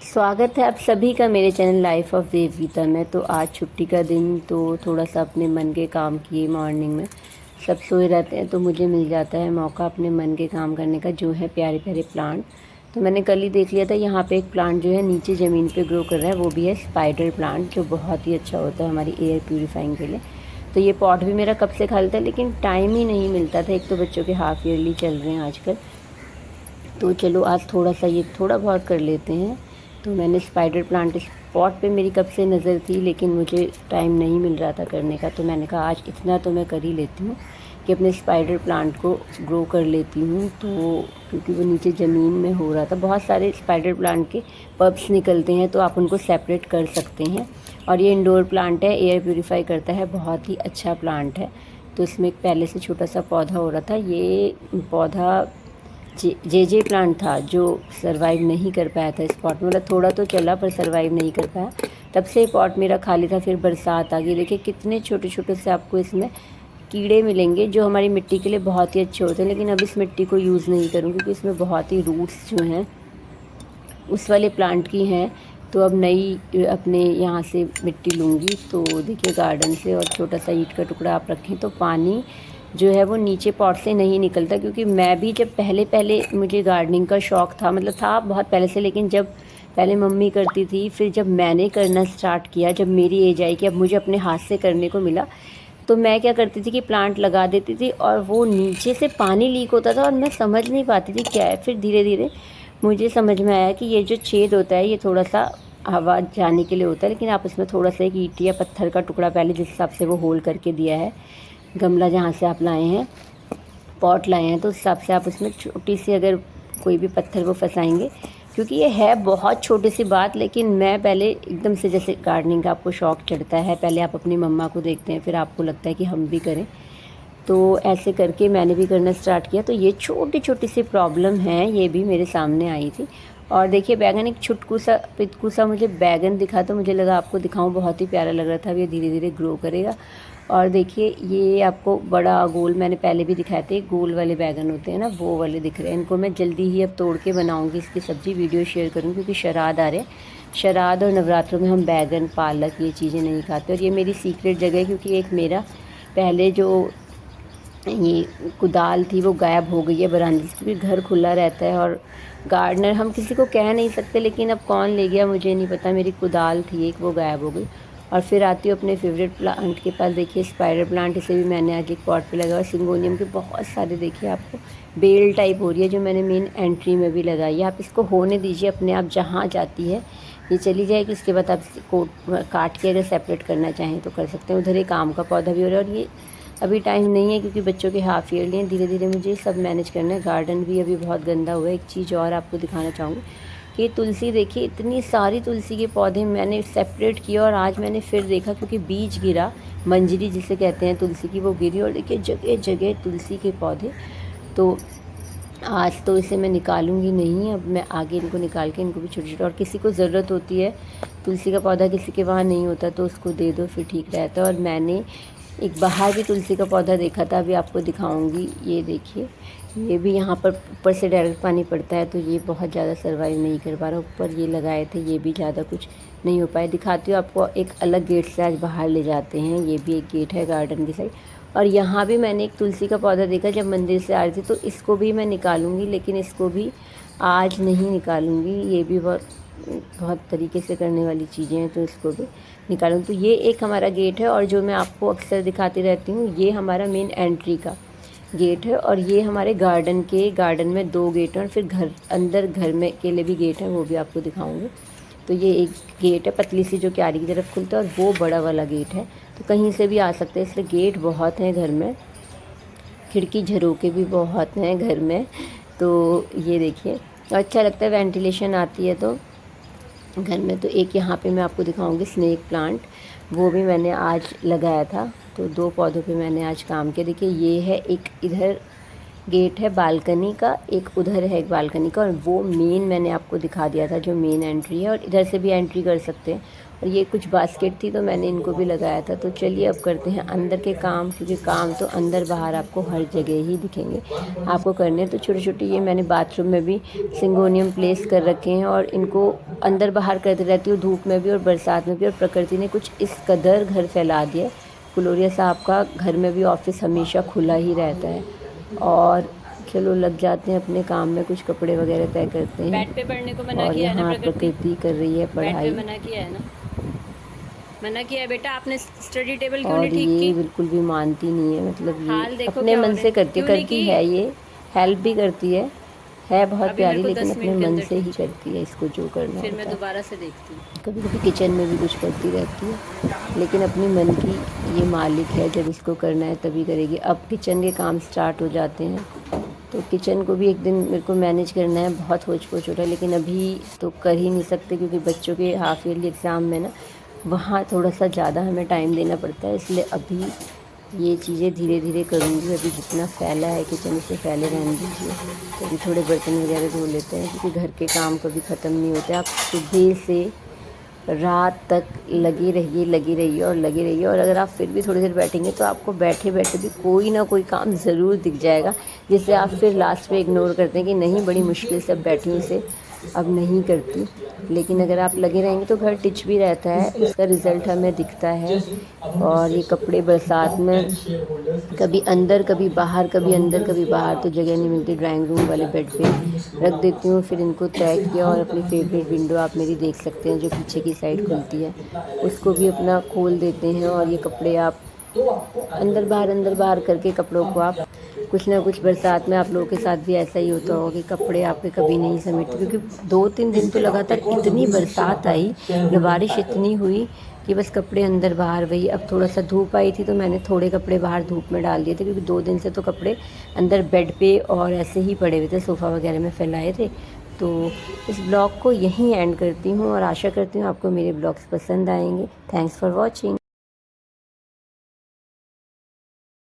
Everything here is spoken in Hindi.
स्वागत है आप सभी का मेरे चैनल लाइफ ऑफ देवगीता में। तो आज छुट्टी का दिन, तो थोड़ा सा अपने मन के काम किए। मॉर्निंग में सब सोए रहते हैं तो मुझे मिल जाता है मौका अपने मन के काम करने का, जो है प्यारे प्यारे प्लांट। तो मैंने कल ही देख लिया था, यहाँ पे एक प्लांट जो है नीचे ज़मीन पे ग्रो कर रहा है, वो भी है स्पाइडर प्लांट, जो बहुत ही अच्छा होता है हमारी एयर प्यूरीफाइंग के लिए। तो ये पॉट भी मेरा कब से खाली था, लेकिन टाइम ही नहीं मिलता था। एक तो बच्चों के हाफ ईयरली चल रहे हैं आजकल, तो चलो आज थोड़ा सा ये थोड़ा बहुत कर लेते हैं। तो मैंने स्पाइडर प्लांट स्पॉट पे मेरी कब से नज़र थी, लेकिन मुझे टाइम नहीं मिल रहा था करने का। तो मैंने कहा आज इतना तो मैं कर ही लेती हूँ कि अपने स्पाइडर प्लांट को ग्रो कर लेती हूँ। तो क्योंकि वो नीचे ज़मीन में हो रहा था, बहुत सारे स्पाइडर प्लांट के पब्स निकलते हैं, तो आप उनको सेपरेट कर सकते हैं। और ये इंडोर प्लांट है, एयर प्यूरीफाई करता है, बहुत ही अच्छा प्लांट है। तो इसमें एक पहले से छोटा सा पौधा हो रहा था। ये पौधा जे प्लांट था जो सरवाइव नहीं कर पाया था इस पॉट में, मतलब थोड़ा तो चला पर सरवाइव नहीं कर पाया। तब से पॉट मेरा खाली था। फिर बरसात आ गई, देखिए कितने छोटे छोटे से आपको इसमें कीड़े मिलेंगे, जो हमारी मिट्टी के लिए बहुत ही अच्छे होते हैं। लेकिन अब इस मिट्टी को यूज़ नहीं करूँगी क्योंकि इसमें बहुत ही रूट्स जो हैं उस वाले प्लांट की हैं। तो अब नई अपने यहाँ से मिट्टी लूँगी। तो देखिए गार्डन से, और छोटा सा ईंट का टुकड़ा आप रखें तो पानी जो है वो नीचे पॉट से नहीं निकलता। क्योंकि मैं भी जब पहले पहले मुझे गार्डनिंग का शौक़ था, मतलब था बहुत पहले से, लेकिन जब पहले मम्मी करती थी, फिर जब मैंने करना स्टार्ट किया, जब मेरी एज आई कि अब मुझे अपने हाथ से करने को मिला, तो मैं क्या करती थी कि प्लांट लगा देती थी और वो नीचे से पानी लीक होता था और मैं समझ नहीं पाती थी क्या है। फिर धीरे धीरे मुझे समझ में आया कि ये जो छेद होता है ये थोड़ा सा हवा जाने के लिए होता है, लेकिन आप उसमें थोड़ा सा एक ईंट या पत्थर का टुकड़ा पहले जिस हिसाब से वो होल करके दिया है, गमला जहाँ से आप लाए हैं, पॉट लाए हैं, तो उस हिसाब से आप उसमें छोटी सी अगर कोई भी पत्थर वो फंसाएंगे। क्योंकि ये है बहुत छोटी सी बात, लेकिन मैं पहले एकदम से, जैसे गार्डनिंग का आपको शौक़ चढ़ता है, पहले आप अपनी मम्मा को देखते हैं, फिर आपको लगता है कि हम भी करें। तो ऐसे करके मैंने भी करना स्टार्ट किया। तो ये छोटी छोटी सी प्रॉब्लम है, ये भी मेरे सामने आई थी। और देखिए बैगन, एक छुटकू सा पितकू सा मुझे बैगन दिखा, तो मुझे लगा आपको दिखाऊं, बहुत ही प्यारा लग रहा था। अब ये धीरे धीरे ग्रो करेगा। और देखिए ये आपको बड़ा गोल, मैंने पहले भी दिखाए थे, गोल वाले बैगन होते हैं ना, वो वाले दिख रहे हैं। इनको मैं जल्दी ही अब तोड़ के बनाऊँगी, इसकी सब्ज़ी वीडियो शेयर करूँगी, क्योंकि श्राद्ध आ रहे हैं। श्राद्ध और नवरात्रों में हम बैगन, पालक, ये चीज़ें नहीं खाते। और ये मेरी सीक्रेट जगह है, क्योंकि एक मेरा पहले जो ये कुदाल थी वो गायब हो गई है बरामदे से, क्योंकि घर खुला रहता है और गार्डनर हम किसी को कह नहीं सकते, लेकिन अब कौन ले गया मुझे नहीं पता। मेरी कुदाल थी एक, वो गायब हो गई। और फिर आती हूँ अपने फेवरेट प्लांट के पास। देखिए स्पाइडर प्लांट, इसे भी मैंने आज एक पॉट पे लगाया। सिंगोनियम के बहुत सारे, देखिए आपको बेल टाइप हो रही है, जो मैंने मेन एंट्री में भी लगाई है। आप इसको होने दीजिए, अपने आप जहाँ जाती है ये चली जाएगी। उसके बाद आप इसको काट के अगर सेपरेट करना चाहें तो कर सकते हैं। उधर एक आम का पौधा भी हो रहा है। और ये अभी टाइम नहीं है क्योंकि बच्चों के हाफ ईयरली हैं, धीरे धीरे मुझे सब मैनेज करना है। गार्डन भी अभी बहुत गंदा हुआ है। एक चीज़ और आपको दिखाना चाहूँगी कि तुलसी, देखिए इतनी सारी तुलसी के पौधे मैंने सेपरेट किया, और आज मैंने फिर देखा, क्योंकि बीज गिरा, मंजरी जिसे कहते हैं तुलसी की, वो गिरी। और देखिए जगह जगह तुलसी के पौधे। तो आज तो इसे मैं निकालूंगी नहीं, अब मैं आगे इनको निकाल के इनको भी छोटे छोटे, और किसी को ज़रूरत होती है तुलसी का पौधा, किसी के वहाँ नहीं होता, तो उसको दे दो, फिर ठीक रहता है। और मैंने एक बाहर भी तुलसी का पौधा देखा था, अभी आपको दिखाऊंगी। ये देखिए, ये भी यहाँ पर ऊपर से डायरेक्ट पानी पड़ता है, तो ये बहुत ज़्यादा सर्वाइव नहीं कर पा रहा। ऊपर ये लगाए थे, ये भी ज़्यादा कुछ नहीं हो पाया। दिखाती हूँ आपको, एक अलग गेट से आज बाहर ले जाते हैं। ये भी एक गेट है गार्डन की साइड। और यहाँ भी मैंने एक तुलसी का पौधा देखा जब मंदिर से आ रही थी, तो इसको भी मैं निकालूंगी, लेकिन इसको भी आज नहीं निकालूंगी। ये भी बहुत बहुत तरीके से करने वाली चीज़ें हैं, तो इसको भी निकालूंगी। तो ये एक हमारा गेट है, और जो मैं आपको अक्सर दिखाती रहती हूँ, ये हमारा मेन एंट्री का गेट है। और ये हमारे गार्डन में 2 गेट हैं, और फिर घर अंदर घर में के लिए भी गेट है, वो भी आपको दिखाऊंगी। तो ये एक गेट है पतली सी, जो क्यारी की तरफ खुलता है, और वो बड़ा वाला गेट है, तो कहीं से भी आ सकते हैं। इसलिए गेट बहुत हैं घर में, खिड़की झरोके भी बहुत हैं घर में। तो ये देखिए, अच्छा लगता है, वेंटिलेशन आती है तो घर में। तो एक यहाँ पे मैं आपको दिखाऊंगी स्नेक प्लांट, वो भी मैंने आज लगाया था। तो 2 पौधों पे मैंने आज काम किया। देखिए ये है एक, इधर गेट है बालकनी का, एक उधर है एक बालकनी का, और वो मेन मैंने आपको दिखा दिया था जो मेन एंट्री है, और इधर से भी एंट्री कर सकते हैं। और ये कुछ बास्केट थी तो मैंने इनको भी लगाया था। तो चलिए अब करते हैं अंदर के काम, क्योंकि काम तो अंदर बाहर आपको हर जगह ही दिखेंगे आपको करने। तो छोटे छोटे ये मैंने बाथरूम में भी सिंगोनियम प्लेस कर रखे हैं, और इनको अंदर बाहर करती रहती हूँ, धूप में भी और बरसात में भी। और प्रकृति ने कुछ इस कदर घर फैला दिया, ग्लोरिया साहब का घर में भी ऑफिस हमेशा खुला ही रहता है। और चलो लग जाते हैं अपने काम में, कुछ कपड़े वगैरह तय करते हैं। बेड पे पढ़ने को मना और किया है ना यहाँ प्रकृति? प्रकृति कर रही है बेड पढ़ाई। पे मना किया है ना? मना किया है बेटा, आपने स्टडी टेबल क्यों नहीं और ठीक ये की? बिल्कुल भी मानती नहीं है, मतलब ये हाल देखो अपने क्या हो मन रहा से है, करती क्यों नहीं करती की? है, ये हेल्प भी करती है बहुत अभी मेरे प्यारी, को लेकिन 10 अपने मिनट के मन अंदर से ही ठीक चाहिए, करती है इसको जो करना फिर होता मैं है। दोबारा से देखती हूँ। कभी कभी किचन में भी कुछ करती रहती है, लेकिन अपनी मन की ये मालिक है, जब इसको करना है तभी करेगी। अब किचन के काम स्टार्ट हो जाते हैं, तो किचन को भी एक दिन मेरे को मैनेज करना है। बहुत होच पोच हो रहा है, लेकिन अभी तो कर ही नहीं सकते, क्योंकि बच्चों के हाफ ईयरली एग्ज़ाम में ना वहाँ थोड़ा सा ज़्यादा हमें टाइम देना पड़ता है, इसलिए अभी ये चीज़ें धीरे धीरे करूँगी। अभी जितना फैला है किचन उसे फैले रहने दीजिए। तो अभी थोड़े बर्तन वगैरह धो लेते हैं, क्योंकि घर के काम कभी ख़त्म नहीं होते। आप सुबह से रात तक लगी रहिए और लगी रहिए, और अगर आप फिर भी थोड़ी देर बैठेंगे तो आपको बैठे बैठे भी कोई ना कोई काम ज़रूर दिख जाएगा, जिससे आप फिर लास्ट में इग्नोर करते हैं कि नहीं बड़ी मुश्किल से अब बैठी हूँ, इसे अब नहीं करती। लेकिन अगर आप लगे रहेंगे तो घर टिच भी रहता है, उसका रिज़ल्ट हमें दिखता है। और ये कपड़े बरसात में कभी अंदर कभी बाहर, कभी अंदर कभी बाहर, तो जगह नहीं मिलती, ड्राइंग रूम वाले बेड पे रख देती हूँ। फिर इनको तय किया, और अपनी फेवरेट विंडो आप मेरी देख सकते हैं जो पीछे की साइड खुलती है, उसको भी अपना खोल देते हैं। और ये कपड़े आप अंदर बाहर करके कपड़ों को आप कुछ ना कुछ, बरसात में आप लोगों के साथ भी ऐसा ही होता होगा कि कपड़े आपके कभी नहीं समेटते, क्योंकि 2-3 दिन तो लगातार इतनी बरसात आई या बारिश इतनी हुई कि बस कपड़े अंदर बाहर। वही अब थोड़ा सा धूप आई थी तो मैंने थोड़े कपड़े बाहर धूप में डाल दिए थे, क्योंकि 2 दिन से तो कपड़े अंदर बेड पे और ऐसे ही पड़े हुए थे, सोफ़ा वगैरह में फैलाए थे। तो इस ब्लॉग को यहीं एंड करती हूँ, और आशा करती हूँ आपको मेरे ब्लॉग्स पसंद आएंगे। Thanks for watching.